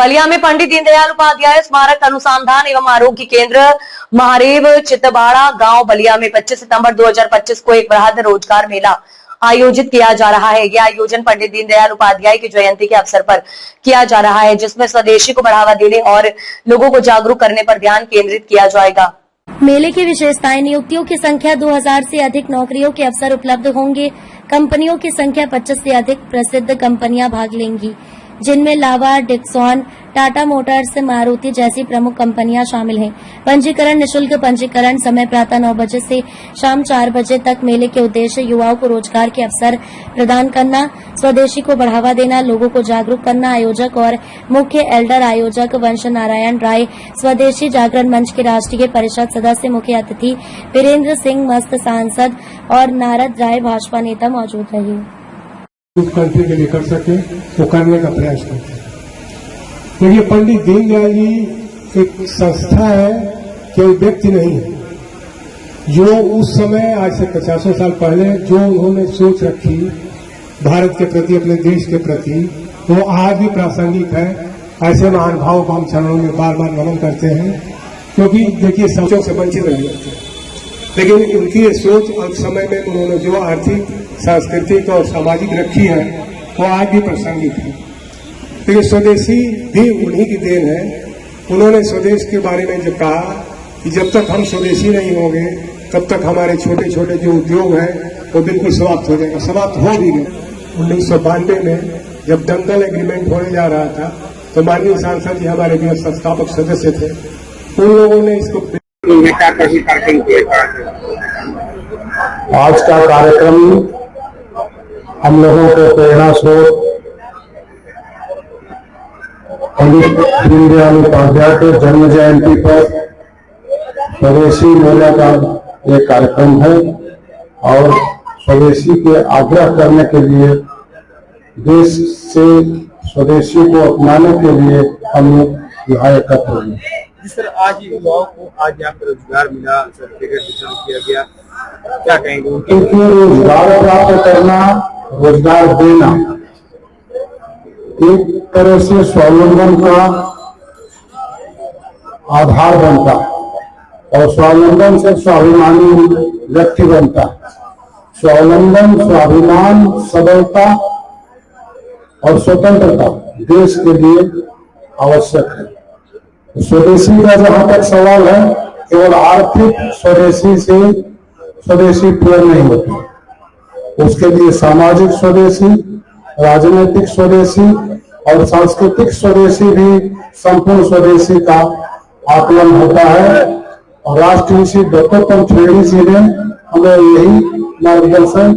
बलिया में पंडित दीनदयाल उपाध्याय स्मारक अनुसंधान एवं आरोग्य केंद्र महारेव चितबाड़ा गांव बलिया में 25 सितंबर 2025 को एक वृहद रोजगार मेला आयोजित किया जा रहा है। यह आयोजन पंडित दीनदयाल उपाध्याय की जयंती के अवसर पर किया जा रहा है, जिसमें स्वदेशी को बढ़ावा देने और लोगों को जागरूक करने पर ध्यान केंद्रित किया जाएगा। मेले की विशेषताएं: नियुक्तियों की संख्या 2000 से अधिक नौकरियों के अवसर उपलब्ध होंगे। कंपनियों की संख्या 25 से अधिक प्रसिद्ध कंपनियां भाग लेंगी, जिनमें लावा, डिक्सॉन, टाटा मोटर्स, मारुति जैसी प्रमुख कंपनियां शामिल हैं। पंजीकरण निःशुल्क पंजीकरण समय प्रातः 9 बजे से शाम 4 बजे तक। मेले के उद्देश्य युवाओं को रोजगार के अवसर प्रदान करना, स्वदेशी को बढ़ावा देना, लोगों को जागरूक करना। आयोजक और मुख्य एल्डर आयोजक वंश नारायण राय, स्वदेशी जागरण मंच के राष्ट्रीय परिषद सदस्य, मुख्य अतिथि वीरेंद्र सिंह मस्त, सांसद और नारद राय भाजपा नेता मौजूद रहे। कंट्री के लिए कर सके वो करने का प्रयास करते हैं। देखिए, पंडित दीनदयाल जी एक संस्था है, केवल व्यक्ति नहीं है। जो उस समय आज से 50 साल पहले जो उन्होंने सोच रखी भारत के प्रति, अपने देश के प्रति, वो आज भी प्रासंगिक है। ऐसे महानुभावों को हम चरणों में बार बार नमन करते हैं, क्योंकि देखिए सोचों से वंचित रह जाते हैं, लेकिन उनकी ये सोच और समय में उन्होंने जो आर्थिक, सांस्कृतिक और सामाजिक रखी है वो आज भी प्रासंगिक है। लेकिन स्वदेशी भी उन्हीं की देन है। उन्होंने स्वदेश के बारे में जब कहा कि जब तक हम स्वदेशी नहीं होंगे तब तक हमारे छोटे छोटे जो उद्योग हैं वो बिल्कुल समाप्त हो जाएगा। समाप्त हो भी गए। 1992 में जब दंगल एग्रीमेंट होने जा रहा था तो माननीय सांसद जी हमारे भी संस्थापक सदस्य थे। उन लोगों ने इसको आज का कार्यक्रम हम लोगों को प्रेरणा स्रोत पंडित दीनदयाल उपाध्याय के जन्म जयंती पर स्वदेशी मेला का एक कार्यक्रम है और स्वदेशी के आग्रह करने के लिए, देश से स्वदेशी को अपनाने के लिए हम लोग यहाँ एकत्र हुए। सर, आज युवाओं को आज यहाँ पर रोजगार मिला, सर्टिफिकेट वितरण किया गया, क्या कहेंगे? क्योंकि रोजगार प्राप्त करना, रोजगार देना एक तरह से स्वावलंबन का आधार बनता है और स्वावलंबन से स्वाभिमानी व्यक्ति बनता है। स्वावलंबन, स्वाभिमान, सबलता और स्वतंत्रता देश के लिए आवश्यक है। स्वदेशी का जहां तक सवाल है, केवल आर्थिक स्वदेशी से स्वदेशी पूर्ण नहीं होती। उसके लिए सामाजिक स्वदेशी, राजनीतिक स्वदेशी और सांस्कृतिक स्वदेशी भी संपूर्ण स्वदेशी का आकलन होता है। और राष्ट्रऋषि दत्तोपंत खेड़ी जी ने हमें यही मार्गदर्शन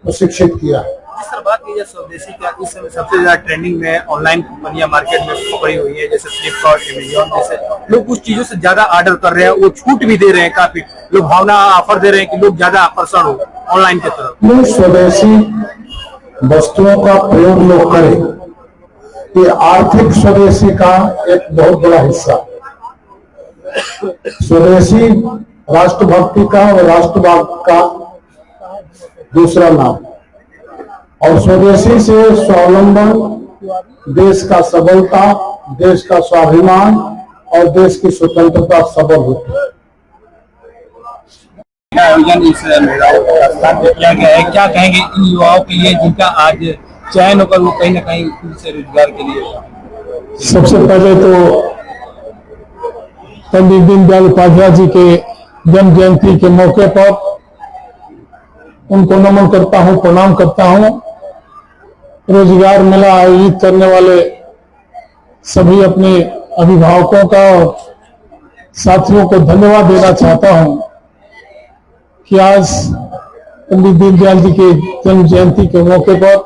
प्रशिक्षित किया है। सर, बात की जाए स्वदेशी का, इस समय सबसे ज्यादा ट्रेंडिंग में ऑनलाइन कंपनियां मार्केट में पकड़ी हुई है, जैसे फ्लिपकार्ट, अमेजॉन जैसे। लोग कुछ चीजों से ज्यादा ऑर्डर कर रहे हैं, वो छूट भी दे रहे हैं, काफी लोग भावना ऑफर दे रहे हैं कि लोग ज्यादा आकर्षण हो ऑनलाइन की तरफ। स्वदेशी वस्तुओं का प्रयोग लोग करें, ये आर्थिक स्वदेशी का एक बहुत बड़ा हिस्सा। स्वदेशी राष्ट्रभक्ति का और राष्ट्रवाद का दूसरा नाम। और स्वदेशी से स्वावलंबन, देश का सबलता, देश का स्वाभिमान और देश की स्वतंत्रता सबल होती है। आयोजन इस महिलाओं का स्थान किया गया है, क्या कहेंगे इन युवाओं के लिए जिनका आज चयन होकर वो कहीं ना कहीं से रोजगार के लिए? सबसे पहले तो पंडित दीनदयाल उपाध्याय जी के जन्म जयंती के मौके पर उनको नमन करता हूं, प्रणाम करता हूं। रोजगार मेला आयोजित करने वाले सभी अपने अभिभावकों का और साथियों को धन्यवाद देना चाहता हूं कि आज पंडित दीनदयाल जी के जन्म जयंती के मौके पर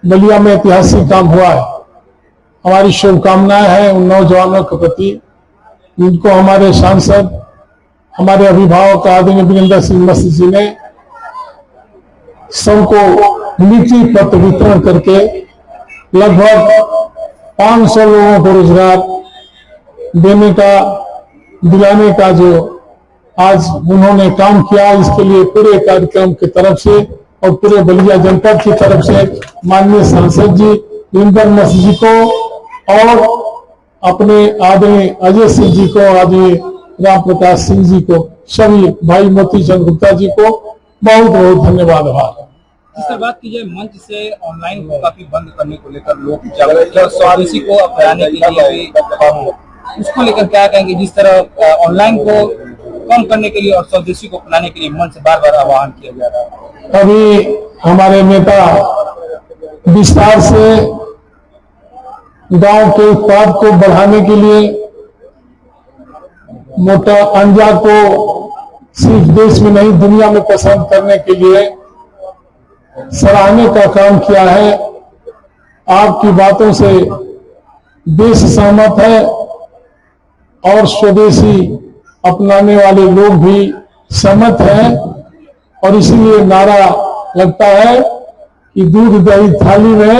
बलिया में ऐतिहासिक काम हुआ है। हमारी शुभकामनाएं हैं उन नौजवानों के प्रति जिनको हमारे सांसद, हमारे अभिभावक आदरणीय वीरेंद्र सिंह मस्त जी ने सबको नियुक्ति पत्र वितरण करके लगभग 500 लोगों को रोजगार देने का, दिलाने का जो आज उन्होंने काम किया, इसके लिए पूरे कार्यक्रम की तरफ से और पूरे बलिया जनपद की तरफ से माननीय सांसद जी वीरेंद्र मस्त जी को और अपने आदरणीय अजय सिंह जी को, आदरणीय राम प्रकाश सिंह जी को, सभी भाई मोती चंद गुप्ता जी को बहुत बहुत धन्यवाद। आभार। जिस तरह बात की जाए मंच से ऑनलाइन को काफी बंद करने को लेकर लोग जागरूक और स्वदेशी को अपनाने के लिए भी उसको लेकर क्या कहेंगे? जिस तरह ऑनलाइन को कम करने के लिए और स्वदेशी को अपनाने के लिए मंच से बार बार आह्वान किया जा रहा है। अभी हमारे नेता विस्तार से गांव के उत्पाद को बढ़ाने के लिए मोटा अंजा को सिर्फ देश में नहीं दुनिया में पसंद करने के लिए सराहने का काम किया है। आपकी बातों से देश सहमत है और स्वदेशी अपनाने वाले लोग भी सहमत हैं और इसीलिए नारा लगता है कि दूध दही थाली में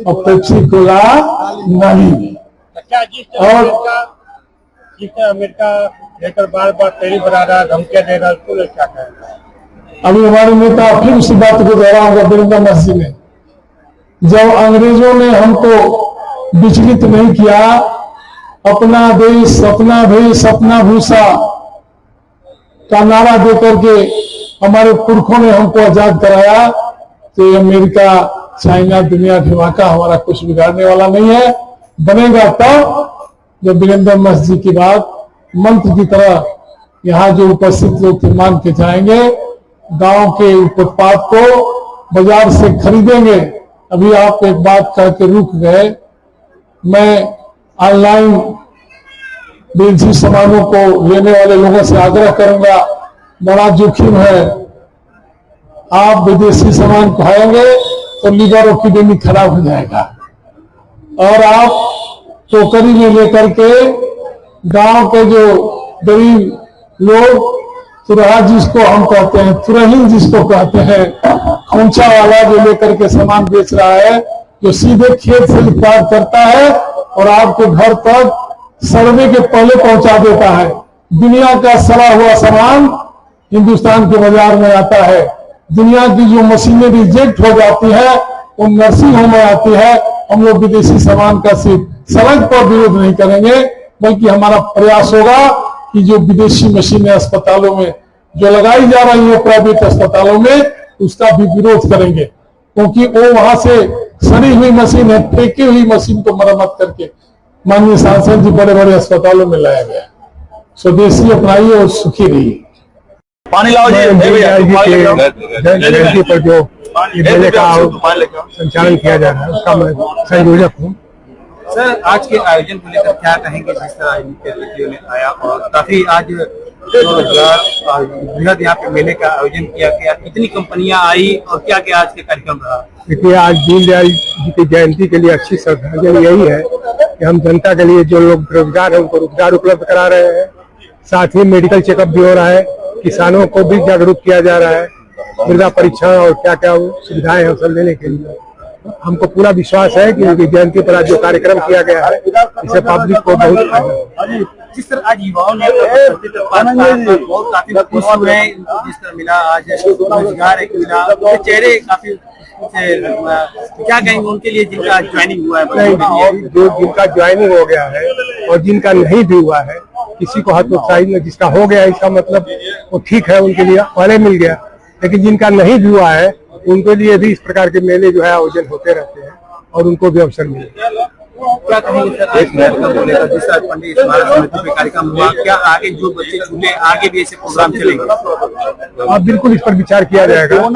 और पेप्सी कोला नाली में। और जिससे अमेरिका लेकर बार बार टैरिफ बढ़ा रहा, धमकियां दे रहा, उसको क्या कहेगा? अभी हमारे नेता फिर उसी बात को दोहराऊंगा बिरंगा मस्जिद में, जब अंग्रेजों ने हमको विचलित नहीं किया, अपना देश अपना भेष अपना भूषा का नारा देकर के हमारे पुरखों ने हमको आजाद कराया, तो ये अमेरिका चाइना दुनिया ढिमाका हमारा कुछ बिगाड़ने वाला नहीं है। बनेगा तब जब वीरेंद्र मस्जिद की बात मंत्र की तरह यहाँ जो उपस्थित लोग मान के जाएंगे, गांव के उत्पाद को बाजार से खरीदेंगे। अभी आप एक बात कह के रुक गए, मैं ऑनलाइन विदेशी सामानों को लेने वाले लोगों से आग्रह करूंगा, बड़ा जोखिम है। आप विदेशी सामान खाएंगे तो लीवर और किडनी खराब हो जाएगा, और आप टोकरी में लेकर के गांव के जो गरीब लोग, तुरहा जिसको हम कहते हैं, तुरही जिसको कहते हैं, खोंचा वाला जो लेकर के सामान बेच रहा है, जो सीधे खेत से उत्पाद करता है और आपके घर तक सड़ने के पहले पहुंचा देता है। दुनिया का सड़ा हुआ सामान हिंदुस्तान के बाजार में आता है। दुनिया की जो मशीनें रिजेक्ट हो जाती है वो नर्सिंग होम में आती है। हम लोग विदेशी सामान का सिर्फ सड़क पर विरोध नहीं करेंगे, बल्कि हमारा प्रयास होगा कि जो विदेशी मशीनें अस्पतालों में जो लगाई जा रही है प्राइवेट अस्पतालों में, उसका भी विरोध करेंगे, क्योंकि वो वहां से सड़ी हुई मशीन है, फेंकी हुई मशीन को मरम्मत करके माननीय सांसद जी बड़े बड़े अस्पतालों में लाया गया। स्वदेशी अपनाइए और सुखी रहिए। पानी लाओ जयंती पर जो मेले का संचालन किया जा रहा है उसका मैं संयोजक हूँ। सर, आज के आयोजन को लेकर क्या कहेंगे? जिस तरह इनके अतिथियों ने आया और काफी आज बृहद यहाँ पे मेले का आयोजन किया गया, कितनी कंपनियां आई और क्या क्या आज के कार्यक्रम रहा? देखिए, आज दीनदयाल जी की जयंती के लिए अच्छी श्रद्धांजलि यही है कि हम जनता के लिए जो लोग बेरोजगार है उनको रोजगार उपलब्ध करा रहे हैं, साथ ही मेडिकल चेकअप भी हो रहा है, किसानों को भी जागरूक किया जा रहा है, मृदा परीक्षण और क्या क्या सुविधाएं हैं सब देने के लिए। हमको पूरा विश्वास है कि जयंती पर आज जो कार्यक्रम किया गया है इससे पब्लिक को बहुत फायदा। जिस तरह आज युवाओं ने काफी खुश हुए, जिस तरह मिला आज रोजगार एक मिला, चेहरे काफी क्या कहेंगे उनके लिए जिनका ज्वाइनिंग हुआ है? जो जिनका ज्वाइनिंग हो गया है और जिनका नहीं भी हुआ है, किसी को हतोत्साहित में, जिसका हो गया इसका मतलब वो ठीक है, उनके लिए पहले मिल गया, लेकिन जिनका नहीं भी हुआ है उनके लिए भी इस प्रकार के मेले जो है आयोजन होते रहते हैं और उनको भी अवसर मिले। क्या कहेंगे सर आज कार्यक्रम को लेकर? जिस तरह पंडित स्मारक समिति पे कार्यक्रम हुआ, क्या आगे जो बच्चे छूटे आगे भी ऐसे प्रोग्राम चलेंगे? अब बिल्कुल इस पर विचार किया जाएगा।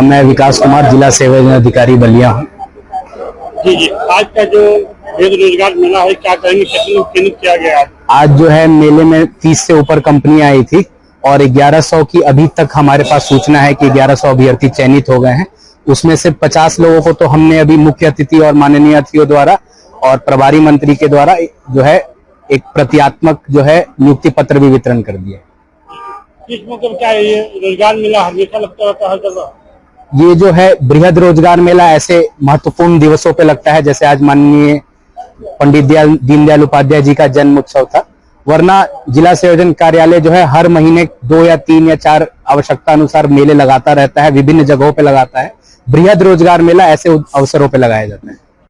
मैं विकास कुमार, जिला सेवा अधिकारी बलिया हूँ। जी, आज का जो रोजगार मेला है क्या कहेंगे, कितने किया गया? आज जो है मेले में 30 से ऊपर कंपनियां आई थी और 1100 की अभी तक हमारे पास सूचना है कि 1100 अभ्यर्थी चयनित हो गए हैं। उसमें से 50 लोगों को तो हमने अभी मुख्य अतिथि और माननीय अतिथियों द्वारा और प्रभारी मंत्री के द्वारा जो है एक प्रतीकात्मक जो है नियुक्ति पत्र भी वितरण कर दिया। इस मतलब क्या है, ये रोजगार मेला हमेशा लगता रहता है हर जगह? ये जो है बृहद रोजगार मेला ऐसे महत्वपूर्ण दिवसों पे लगता है, जैसे आज माननीय पंडित दीनदयाल उपाध्याय जी का जन्म उत्सव था, वरना जिला संयोजन कार्यालय जो है हर महीने 2 या 3 या 4 आवश्यकता अनुसार मेले लगाता रहता है, विभिन्न जगहों पे लगाता है। बृहद रोजगार मेला ऐसे अवसरों पे लगाया जाता है।